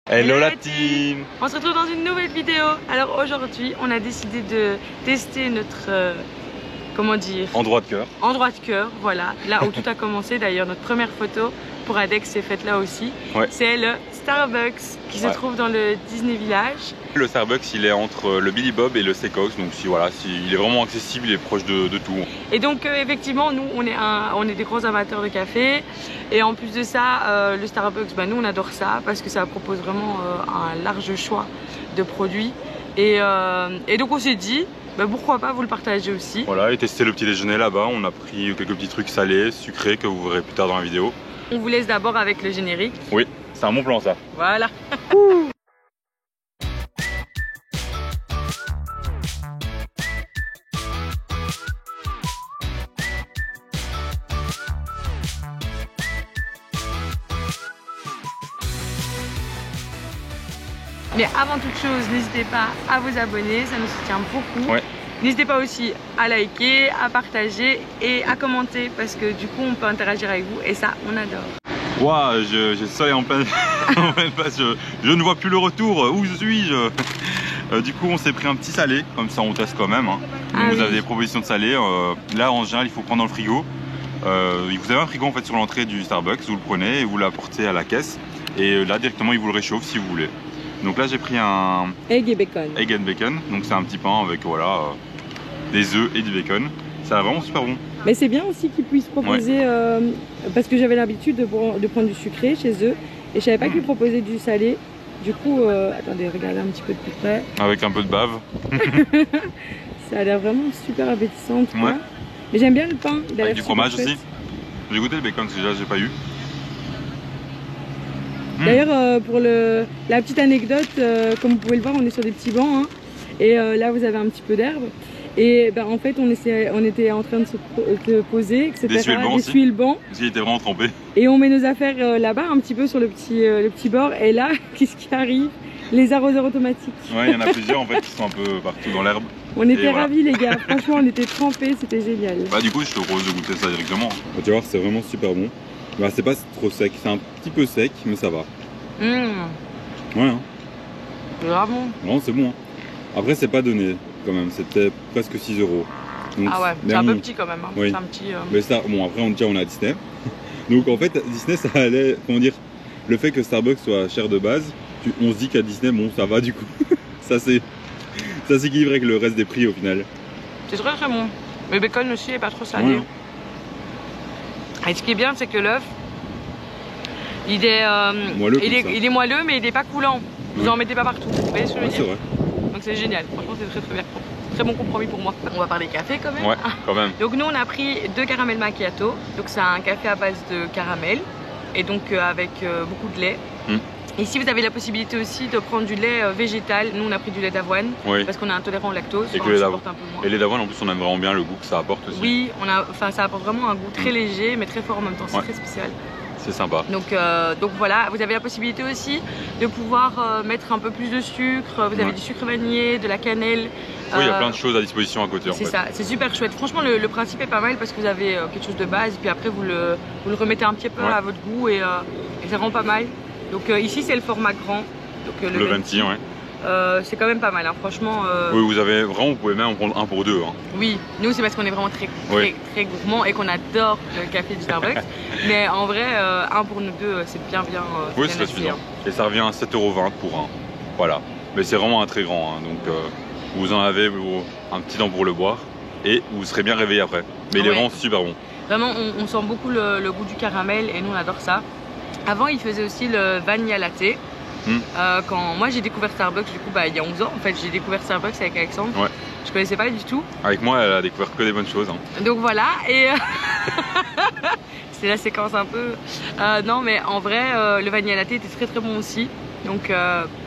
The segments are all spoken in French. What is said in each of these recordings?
Hello la team! On se retrouve dans une nouvelle vidéo. Alors aujourd'hui, on a décidé de tester notre, comment dire? Endroit de cœur. Endroit de cœur, voilà. Là où tout a commencé d'ailleurs, notre première photo pour Adex s'est faite là aussi. Ouais. C'est le Starbucks qui se trouve dans le Disney Village. Le Starbucks, il est entre le Billy Bob et le Steakhouse, donc voilà, il est vraiment accessible, il est proche de tout. Et donc effectivement, nous on est des gros amateurs de café. Et en plus de ça, le Starbucks, nous on adore ça parce que ça propose vraiment un large choix de produits. Et donc on s'est dit, pourquoi pas vous le partager aussi. Voilà, et tester le petit déjeuner là-bas, on a pris quelques petits trucs salés, sucrés que vous verrez plus tard dans la vidéo. On vous laisse d'abord avec le générique. Oui, c'est un bon plan ça. Voilà. Mais avant toute chose, n'hésitez pas à vous abonner, ça nous soutient beaucoup. Ouais. N'hésitez pas aussi à liker, à partager et à commenter parce que du coup on peut interagir avec vous et ça on adore. Waouh, j'ai le soleil en pleine face, je ne vois plus le retour, où suis-je? Du coup on s'est pris un petit salé, comme ça on teste quand même. Hein. Donc, vous avez des propositions de salé, là en général il faut prendre dans le frigo. Vous avez un frigo en fait sur l'entrée du Starbucks, vous le prenez et vous l'apportez à la caisse. Et là directement il vous le réchauffe si vous voulez. Donc là j'ai pris un egg et bacon. Egg and bacon, donc c'est un petit pain avec voilà des œufs et du bacon. Ça a vraiment super bon. Mais c'est bien aussi qu'ils puissent proposer, parce que j'avais l'habitude de prendre du sucré chez eux et je savais pas qu'ils proposaient du salé. Du coup, attendez, regardez un petit peu de plus près. Avec un peu de bave. Ça a l'air vraiment super appétissant en tout cas. Mais j'aime bien le pain. Avec du fromage aussi. J'ai goûté le bacon, déjà j'ai pas eu. D'ailleurs, pour la petite anecdote, comme vous pouvez le voir, on est sur des petits bancs. Hein, et là, vous avez un petit peu d'herbe. Et en fait, on était en train de se poser, etc. D'essuyer le banc. Parce qu'il était vraiment trempé. Et on met nos affaires là-bas, un petit peu sur le petit bord. Et là, qu'est-ce qui arrive? Les arroseurs automatiques. Ouais, il y en a plusieurs en fait qui sont un peu partout dans l'herbe. On était ravis les gars, franchement on était trempés, c'était génial. Du coup je te propose de goûter ça directement. Tu vas voir, c'est vraiment super bon. C'est pas trop sec, c'est un petit peu sec mais ça va. Ouais hein. C'est vraiment bon. Non c'est bon hein. Après c'est pas donné quand même, c'était presque 6 €. Donc, ah ouais, c'est un peu petit quand même hein. Oui. Un petit, Mais ça, bon après on est à Disney. Donc en fait Disney ça allait, comment dire, le fait que Starbucks soit cher de base, on se dit qu'à Disney bon ça va du coup. ça s'équilibre avec le reste des prix au final. C'est très très bon. Le bacon aussi est pas trop salé. Ouais. Et ce qui est bien, c'est que l'œuf, il est moelleux, mais il n'est pas coulant. Vous en mettez pas partout. Vous voyez ce que je veux dire? C'est vrai. Donc c'est génial. Franchement, c'est très très bien. Très bon compromis pour moi. On va parler café quand même. Ouais, quand même. Donc nous, on a pris 2 caramel macchiato. Donc c'est un café à base de caramel et donc avec beaucoup de lait. Ici, vous avez la possibilité aussi de prendre du lait végétal. Nous, on a pris du lait d'avoine parce qu'on est intolérant au lactose. Et le lait d'avoine, en plus, on aime vraiment bien le goût que ça apporte aussi. Oui, ça apporte vraiment un goût très léger, mais très fort en même temps. C'est très spécial. C'est sympa. Donc voilà, vous avez la possibilité aussi de pouvoir mettre un peu plus de sucre. Vous avez du sucre vanillé, de la cannelle. Oui, il y a plein de choses à disposition à côté. C'est ça, c'est super chouette. Franchement, le principe est pas mal parce que vous avez quelque chose de base. Et puis après, vous le remettez un petit peu à votre goût et ça rend pas mal. Donc ici c'est le format grand, donc le 20, c'est quand même pas mal, hein. Franchement. Oui, vous pouvez même en prendre un pour deux. Hein. Oui, nous c'est parce qu'on est vraiment très gourmand et qu'on adore le café du Starbucks. Mais en vrai, un pour nous deux, c'est bien. Oui, c'est suffisant. Et ça revient à 7,20 € pour un. Voilà. Mais c'est vraiment un très grand, hein. Donc vous en avez un petit temps pour le boire et vous serez bien réveillé après. Mais il est vraiment super bon. Vraiment, on sent beaucoup le goût du caramel et nous on adore ça. Avant, il faisait aussi le vanilla latte. Quand moi j'ai découvert Starbucks, du coup, il y a 11 ans, en fait, j'ai découvert Starbucks avec Alexandre. Je connaissais pas du tout. Avec moi, elle a découvert que des bonnes choses. Hein. Donc voilà, et c'est la séquence un peu. Non, mais en vrai, le vanilla latte était très très bon aussi. Donc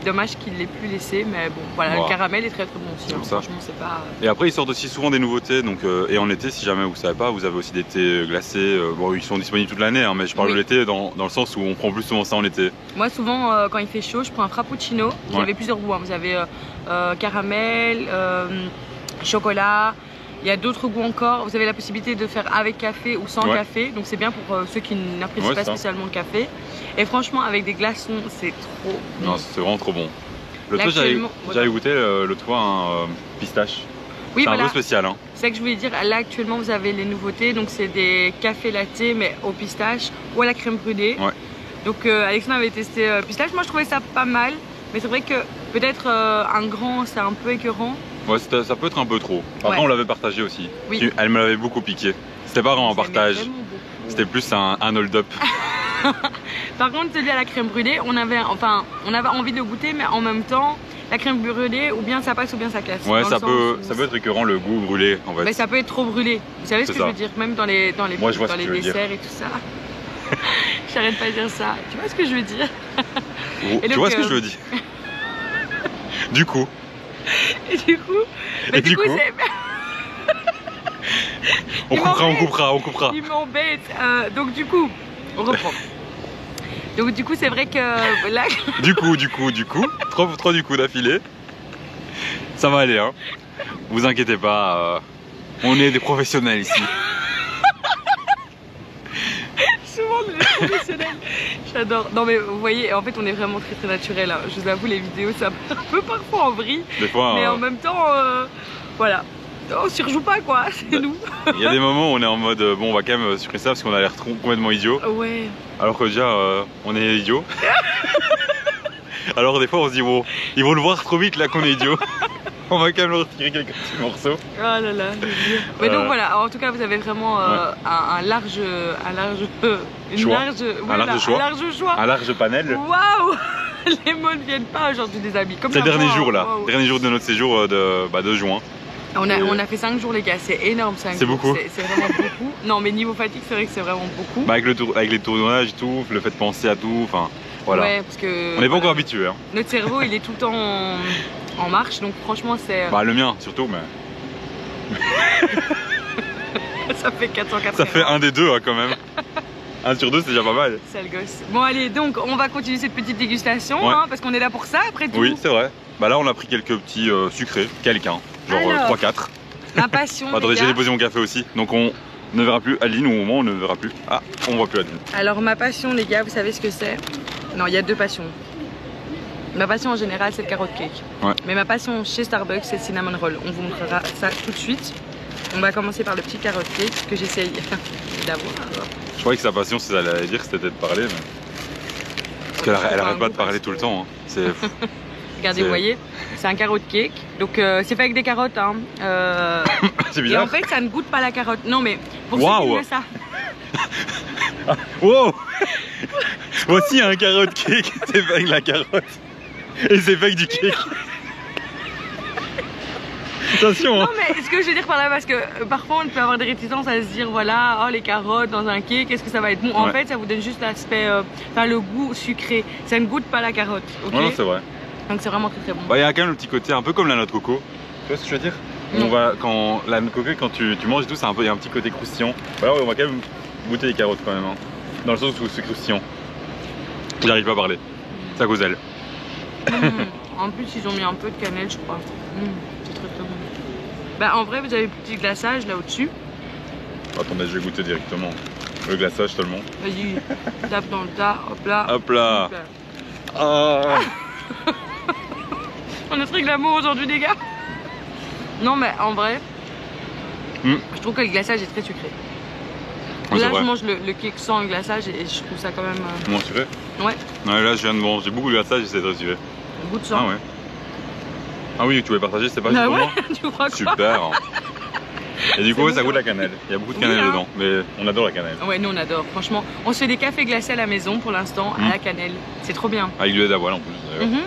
dommage qu'il l'ait plus laissé, mais bon voilà, le caramel est très très bon aussi, hein. Franchement c'est pas... Et après ils sortent aussi souvent des nouveautés, donc, et en été si jamais vous savez pas, vous avez aussi des thés glacés, bon ils sont disponibles toute l'année, hein, mais je parle de l'été dans le sens où on prend plus souvent ça en été. Moi souvent quand il fait chaud je prends un frappuccino, qui avait plusieurs goûts, hein. Vous avez caramel, chocolat, Il y a d'autres goûts encore. Vous avez la possibilité de faire avec café ou sans café. Donc c'est bien pour ceux qui n'apprécient pas spécialement le café. Et franchement, avec des glaçons, c'est trop bon. Non, c'est vraiment trop bon. L'autre fois, j'avais goûté l'autre fois un pistache. Oui, c'est un peu spécial. Hein. C'est ça que je voulais dire. Là, actuellement, vous avez les nouveautés. Donc c'est des cafés latte, mais au pistache ou à la crème brûlée. Ouais. Donc Alexandre avait testé pistache. Moi, je trouvais ça pas mal. Mais c'est vrai que peut-être un grand, c'est un peu écœurant. Ouais, ça peut être un peu trop. Après, on l'avait partagé aussi. Oui. Elle me l'avait beaucoup piqué. C'était pas vraiment un partage. C'était plus un hold-up. Par contre, celui à la crème brûlée, on avait envie de le goûter, mais en même temps, la crème brûlée, ou bien ça passe ou bien ça casse. Ouais, ça peut être écœurant le goût brûlé en fait. Mais ça peut être trop brûlé. Vous savez ce que je veux dire, même dans les desserts et tout ça. J'arrête pas de dire ça. Tu vois ce que je veux dire? Tu vois ce que je veux dire? Du coup. Et du coup, c'est... on coupera. Il m'embête. Donc du coup, on reprend. Donc du coup, c'est vrai que là... Du coup, trop du coup d'affilée. Ça va aller, hein. Vous inquiétez pas, on est des professionnels ici. Souvent des professionnels. J'adore. Non mais vous voyez, en fait on est vraiment très naturel. Hein. Je vous avoue, les vidéos ça peut parfois en vrille. Des fois, mais en même temps, voilà. On surjoue pas quoi, c'est nous. Il y a des moments où on est en mode bon, on va quand même supprimer ça parce qu'on a l'air complètement idiot. Ouais. Alors que déjà on est idiot. Alors des fois on se dit bon, ils vont le voir trop vite là qu'on est idiot. On va quand même leur retirer quelques petits morceaux. Oh là là, mais donc voilà, en tout cas vous avez vraiment un large choix. Un large panel. Waouh. Les mots ne viennent pas aujourd'hui des amis. C'est le dernier jour là, dernier jour de notre séjour de juin. On a fait 5 jours les gars, c'est énorme 5 jours. C'est beaucoup. C'est vraiment beaucoup. Non mais niveau fatigue c'est vrai que c'est vraiment beaucoup. Bah, avec les tournages et tout, le fait de penser à tout, enfin voilà. Ouais, parce que on n'est pas encore habitué. Hein. Notre cerveau il est tout le temps en marche, donc franchement c'est... Bah le mien surtout, mais... Ça fait 480. Ça fait un des deux hein, quand même. 1 sur 2 c'est déjà pas mal. Sale gosse. Bon allez, donc on va continuer cette petite dégustation, hein, parce qu'on est là pour ça après tout. Oui c'est vrai. Bah là on a pris quelques petits sucrés, quelqu'un, genre 3-4. Ma passion. Attendez, j'ai déposé mon café aussi, donc on ne verra plus Adeline, au moment où on ne verra plus. Ah, on voit plus Adeline. Alors ma passion les gars, vous savez ce que c'est? Non, il y a 2 passions. Ma passion en général c'est le carrot cake. Ouais. Mais ma passion chez Starbucks c'est le cinnamon roll. On vous montrera ça tout de suite. On va commencer par le petit carrot cake que j'essaye d'avoir. Je croyais que sa passion, c'est allait dire, c'était de parler, mais... Parce qu'elle arrête pas de parler tout le temps. Hein. C'est... Regardez, vous voyez, c'est un carrot cake. Donc c'est fait avec des carottes. Hein. C'est bizarre. Et en fait, ça ne goûte pas la carotte. Non, mais pour ceux qui veulent ça. Wow. Voici un carrot cake, c'est fait avec la carotte. Et c'est fait avec du cake. Attention. Non mais ce que je veux dire par là, parce que parfois on peut avoir des réticences à se dire voilà, oh les carottes dans un cake, est-ce que ça va être bon? En fait ça vous donne juste l'aspect, enfin le goût sucré, ça ne goûte pas la carotte. Okay, non c'est vrai. Donc c'est vraiment très bon. Bah il y a quand même le petit côté un peu comme la noix de coco. Tu vois ce que je veux dire? Quand la noix de coco, quand tu manges et tout, il y a un petit côté croustillant. Voilà, on va quand même goûter les carottes quand même, hein. Dans le sens où c'est croustillant. J'arrive pas à parler, c'est à cause d'elle. En plus ils ont mis un peu de cannelle je crois. C'est très bon. Bah en vrai vous avez le petit glaçage là au-dessus. Attendez, je vais goûter directement. Le glaçage seulement. Vas-y, tape dans le tas, hop là. Hop là. Ah. On est très glamour aujourd'hui les gars. Non mais en vrai, je trouve que le glaçage est très sucré. Là je mange le cake sans le glaçage et je trouve ça quand même... Moins sucré? Ouais. Ouais, là je viens de manger beaucoup de glaçage et c'est très sucré. Goût de sang. Ah ouais. Ah oui, tu voulais partager, c'est pas juste pour moi? Tu crois quoi? Super. Et du coup ça goûte la cannelle. Il y a beaucoup de cannelle dedans, mais on adore la cannelle. Ouais, nous on adore. Franchement, on se fait des cafés glacés à la maison pour l'instant à la cannelle. C'est trop bien. Avec du lait d'avoine en plus d'ailleurs.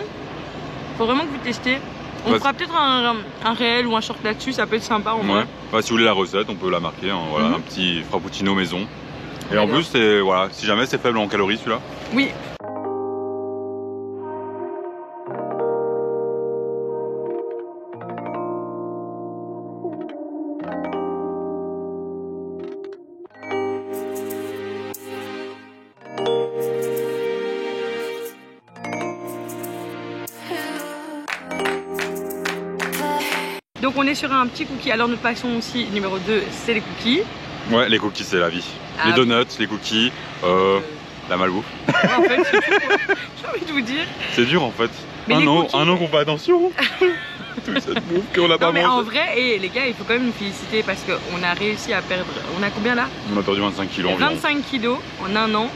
Faut vraiment que vous testiez. On fera peut-être un réel ou un short là-dessus, ça peut être sympa en vrai. Bah, si vous voulez la recette, on peut la marquer. Hein, voilà, un petit frappuccino maison. Et en plus, voilà, si jamais c'est faible en calories celui-là. Oui. Donc on est sur un petit cookie. Alors notre passion aussi, numéro 2, c'est les cookies. Ouais, les cookies c'est la vie. Les donuts, les cookies, la malbouffe. Ouais, en fait, j'ai envie de vous dire. C'est dur en fait. Mais un an qu'on fait attention. Toute cette bouffe qu'on n'a pas mangé. Mais en vrai, et les gars, il faut quand même nous féliciter parce qu'on a réussi à perdre. On a combien là? On a perdu 25 kilos environ. 25 kilos en un an.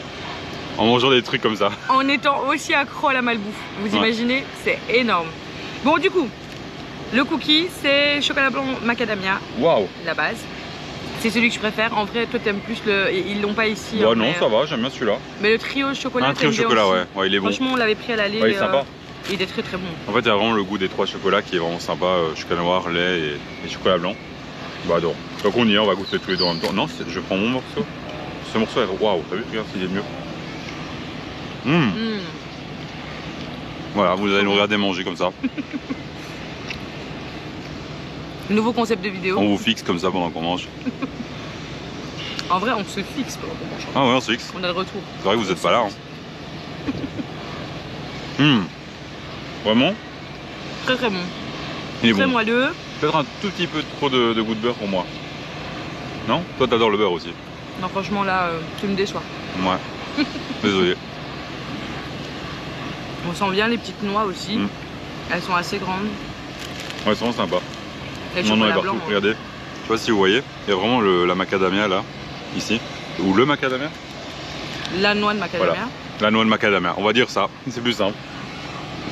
En mangeant des trucs comme ça. En étant aussi accro à la malbouffe. Vous imaginez? C'est énorme. Bon, du coup, le cookie, c'est chocolat blanc macadamia. Waouh! La base. C'est celui que je préfère. En vrai, toi, t'aimes plus le. Ils l'ont pas ici. Bah non, ça va, j'aime bien celui-là. Mais le trio chocolat. Un trio chocolat, ouais, il est bon. Franchement, on l'avait pris à l'aller. Ouais, il est sympa. Il était très très bon. En fait, il y a vraiment le goût des 3 chocolats qui est vraiment sympa. Chocolat noir, lait et chocolat blanc. Bah, adore. Donc, on y est, on va goûter tous les deux en même temps. Non, je prends mon morceau. Ce morceau est. Waouh, t'as vu? Regarde s'il est mieux. Voilà, vous allez nous regarder manger comme ça. Nouveau concept de vidéo. On vous fixe comme ça pendant qu'on mange. En vrai, on se fixe pendant qu'on mange. Ah ouais, on se fixe. On a le retour. C'est vrai que vous êtes pas là. Hein. Vraiment? Très très bon. Il est très bon. moelleux. Peut-être un tout petit peu trop de goût de beurre pour moi. Non? Toi, t'adores le beurre aussi. Non, franchement, là, tu me déçois. Ouais. Désolé. On sent bien les petites noix aussi. Elles sont assez grandes. Ouais, c'est vraiment sympa. Et non, chocolat non, blanc. Regardez. Je sais pas si vous voyez. Il y a vraiment la macadamia là, ici. Ou le macadamia. La noix de macadamia. Voilà. La noix de macadamia. On va dire ça. C'est plus simple.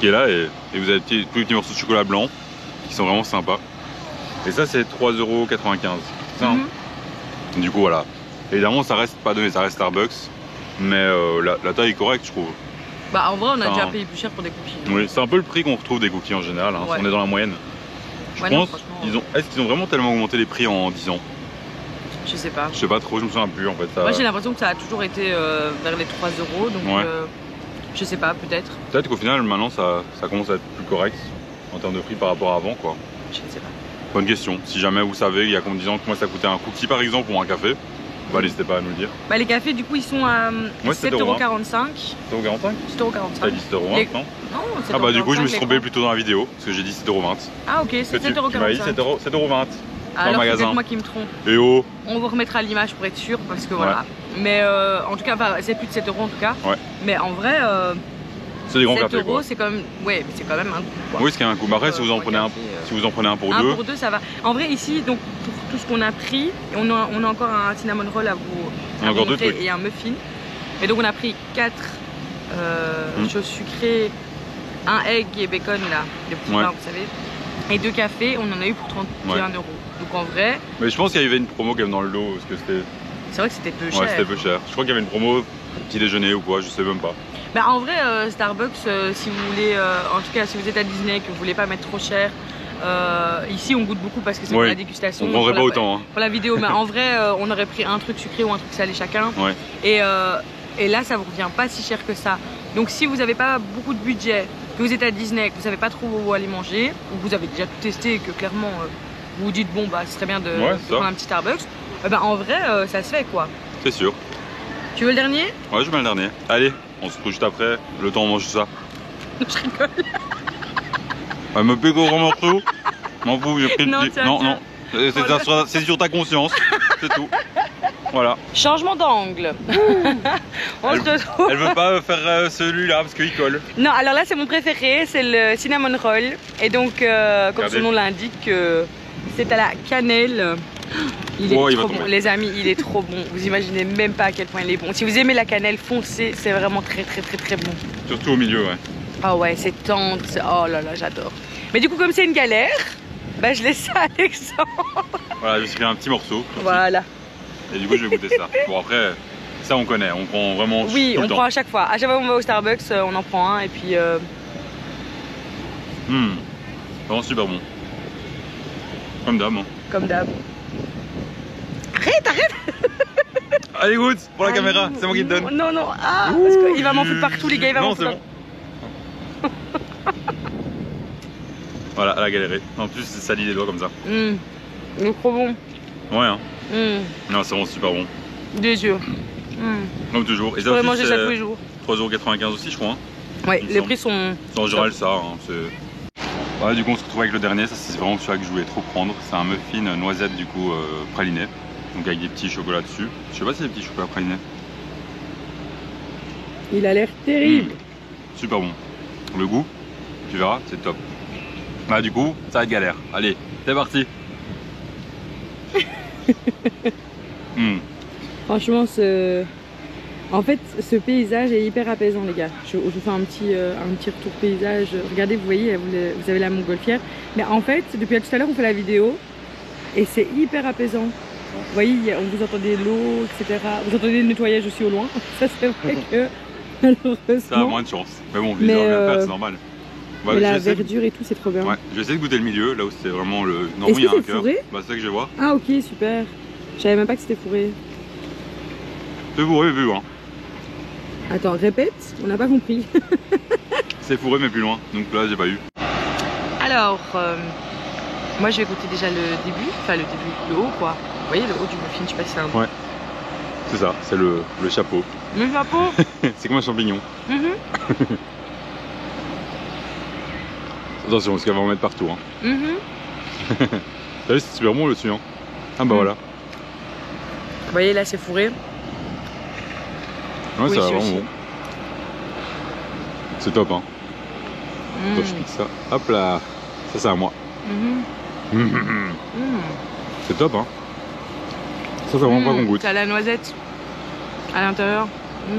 Qui est là et vous avez tous les petits morceaux de chocolat blanc qui sont vraiment sympas. Et ça, c'est 3,95 €. Ça, hein. Du coup, voilà. Évidemment, ça reste pas donné, ça reste Starbucks. Mais la taille est correcte, je trouve. Bah, en vrai, on a déjà payé plus cher pour des cookies. Oui, c'est un peu le prix qu'on retrouve des cookies en général. Hein. Ouais. On est dans la moyenne. Je pense. Est-ce qu'ils ont vraiment tellement augmenté les prix en 10 ans? Je sais pas. Je sais pas trop, je me souviens plus en fait. Moi, j'ai l'impression que ça a toujours été vers les 3 €. Donc, je sais pas, peut-être. Peut-être qu'au final, maintenant, ça commence à être plus correct en termes de prix par rapport à avant, quoi. Je ne sais pas. Bonne question. Si jamais vous savez, il y a comme 10 ans, comment ça coûtait un cookie par exemple ou un café, bah n'hésitez pas à nous le dire. Bah, les cafés, du coup, ils sont à 7,45 €. 7,45 €? 7,45 €. T'as dit 7,20 €, non? Non, ah bah du coup, je me suis trompé plutôt dans la vidéo, parce que j'ai dit 7,20 €. Ah ok, c'est 7,45 €. Tu m'as dit 7,20 € dans alors le magasin. C'est moi qui me trompe. Et oh. On vous remettra l'image pour être sûr, parce que voilà. Mais en tout cas, c'est plus de 7 € en tout cas. Ouais. Mais en vrai, c'est des grands 7 cafés, €, c'est quand même, ouais, c'est quand même un coup. Quoi. Oui, c'est quand même un coup. Mais après, si vous en prenez un, si vous en prenez un pour deux. Un pour deux, ça va. En vrai, ici, donc pour tout ce qu'on a pris, on a encore un cinnamon roll à vous encore deux trucs. Et un muffin. Et donc on a pris 4 choses sucrées, un egg et bacon là, les petits pains, vous savez, et 2 cafés. On en a eu pour 31 €. Donc en vrai. Mais je pense qu'il y avait une promo quand même dans le lot, parce que c'était. C'est vrai que c'était peu cher. Ouais, c'était peu cher. Je crois qu'il y avait une promo petit déjeuner ou quoi, je sais même pas. Bah en vrai, Starbucks, si vous voulez, en tout cas si vous êtes à Disney, que vous voulez pas mettre trop cher, ici on goûte beaucoup parce que c'est pour la dégustation. On prendrait pas autant. Hein. Pour la vidéo, mais en vrai, on aurait pris un truc sucré ou un truc salé chacun. Ouais. Et là, ça vous revient pas si cher que ça. Donc si vous n'avez pas beaucoup de budget, que vous êtes à Disney, que vous savez pas trop où aller manger, ou que vous avez déjà tout testé et que clairement vous vous dites bon bah ce serait bien de prendre un petit Starbucks, bah en vrai ça se fait quoi. C'est sûr. Tu veux le dernier? Ouais, je mets le dernier. Allez, on se retrouve juste après. Le temps on mange tout ça. Je rigole. Elle me pique au grand morceau. M'en fous, j'ai pris le non, non. C'est sur ta conscience. C'est tout. Voilà. Changement d'angle. Elle veut pas faire celui-là parce qu'il colle. Non, alors là c'est mon préféré, c'est le cinnamon roll. Et donc, comme son nom l'indique, c'est à la cannelle. Il est trop bon, les amis, il est trop bon. Vous imaginez même pas à quel point il est bon. Si vous aimez la cannelle foncée, c'est vraiment très bon. Surtout au milieu, ouais. Ah ouais, c'est tendre. Oh là là, j'adore. Mais du coup, comme c'est une galère, bah je laisse ça à Alexandre. Voilà, je me suis fait un petit morceau. Voilà. Et du coup, je vais goûter ça. Bon, après, ça on connaît, on prend vraiment. Oui, tout le on temps. prend à chaque fois. À chaque fois qu'on va au Starbucks, on en prend un et puis. Vraiment super bon. Comme d'hab. Hein. Comme d'hab. Arrête. Allez, goûte pour la caméra, c'est moi qui te donne. Non, parce qu'il va m'en foutre partout, les gars, il va m'en foutre. Non, c'est bon. Voilà, elle a galéré. En plus, c'est sali les doigts comme ça. Il est trop bon. Ouais, hein. Non, c'est vraiment super bon. Des yeux. Comme toujours. Et je pourrais manger ça tous les jours. 3,95 € aussi, je crois. Hein. Ouais, les prix sont. C'est en général ça. Hein, Ouais, du coup on se retrouve avec le dernier, ça c'est vraiment celui-là que je voulais trop prendre. C'est un muffin noisette du coup praliné. Donc avec des petits chocolats dessus. Je sais pas si c'est des petits chocolats pralinés. Il a l'air terrible. Super bon. Le goût, tu verras, c'est top. Bah du coup, ça va être galère. Allez, c'est parti. Franchement, en fait, ce paysage est hyper apaisant, les gars. Je vous fais un petit retour paysage. Regardez, vous voyez, vous avez la montgolfière. Mais en fait, depuis tout à l'heure, on fait la vidéo et c'est hyper apaisant. Vous voyez, vous entendez l'eau, etc. Vous entendez le nettoyage aussi au loin. Ça, c'est vrai que malheureusement. Ça a moins de chance. Mais bon, vient de faire, c'est normal. Ouais, mais la verdure et tout, c'est trop bien. Ouais, je vais essayer de goûter le milieu, là où c'est vraiment le. Non, il y a un cœur. Bah, c'est ça que je vais voir. Ah, ok, super. Je savais même pas que c'était fourré. C'est fourré, vu, hein. Attends, répète, on n'a pas compris. C'est fourré, mais plus loin. Donc là, j'ai pas eu. Alors, moi je vais goûter déjà le début, enfin le début, le haut quoi. Vous voyez le haut du muffin, je sais pas si c'est un. Ouais, c'est ça, c'est le chapeau. Le chapeau. C'est comme un champignon. Attention, parce qu'elle va en mettre partout. Hein. T'as vu, c'est super bon le dessus. Hein. Ah bah voilà. Vous voyez là, c'est fourré. Ouais, oui, ça va vraiment bon. C'est top. Hein. Attends, je pique ça. Hop là. Ça, c'est à moi. C'est top. Hein. Ça, c'est vraiment pas qu'on goûte. T'as la noisette à l'intérieur. Ouais,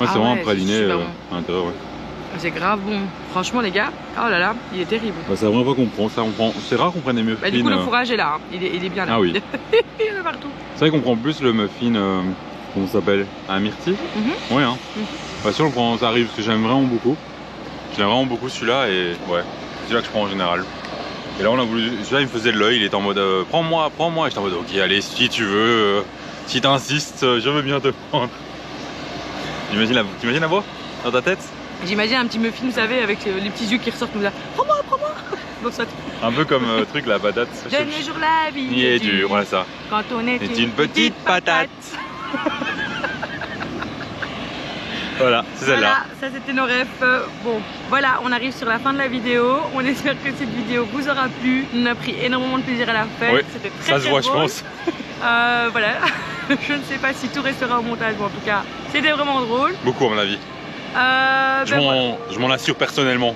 c'est vraiment un praliné bon. à l'intérieur. Ouais. C'est grave bon. Franchement, les gars, oh là là, il est terrible. Bah, c'est la première fois qu'on prend ça. C'est rare qu'on prenne des muffins. Bah, du coup, le fourrage est là. Hein. Il est bien là. Ah oui. Il est partout. C'est vrai qu'on prend plus le muffin. Comment ça s'appelle? Un myrtille. Ouais, hein. Bah, sûr, on prend ça arrive parce que j'aime vraiment beaucoup. J'aime vraiment beaucoup celui-là et ouais, c'est celui-là que je prends en général. Et là, on a voulu. Celui-là, il me faisait de l'œil. Il était en mode prends-moi, prends-moi. Et j'étais en mode ok, allez, si tu veux, si t'insistes, je veux bien te prendre. T'imagines la voix dans ta tête? J'imagine un petit muffin, vous savez, avec les petits yeux qui ressortent comme ça. Prends-moi, prends-moi. Donc ça. Un peu comme truc la patate. De nos jours la vie est dure, voilà ça. Quand on est une petite patate. Voilà, c'est celle-là. Voilà, ça c'était nos rêves. Bon, voilà, on arrive sur la fin de la vidéo. On espère que cette vidéo vous aura plu. On a pris énormément de plaisir à la faire. Oui, c'était très ça se voit, je pense. Voilà, je ne sais pas si tout restera au montage, mais en tout cas, c'était vraiment drôle. Beaucoup à mon avis. Je m'en assure personnellement.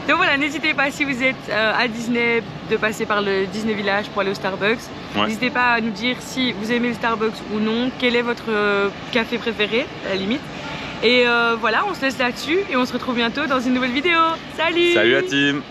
Donc voilà, n'hésitez pas si vous êtes à Disney de passer par le Disney Village pour aller au Starbucks. Ouais. N'hésitez pas à nous dire si vous aimez le Starbucks ou non, quel est votre café préféré à la limite. Et voilà, on se laisse là-dessus et on se retrouve bientôt dans une nouvelle vidéo. Salut! Salut la team!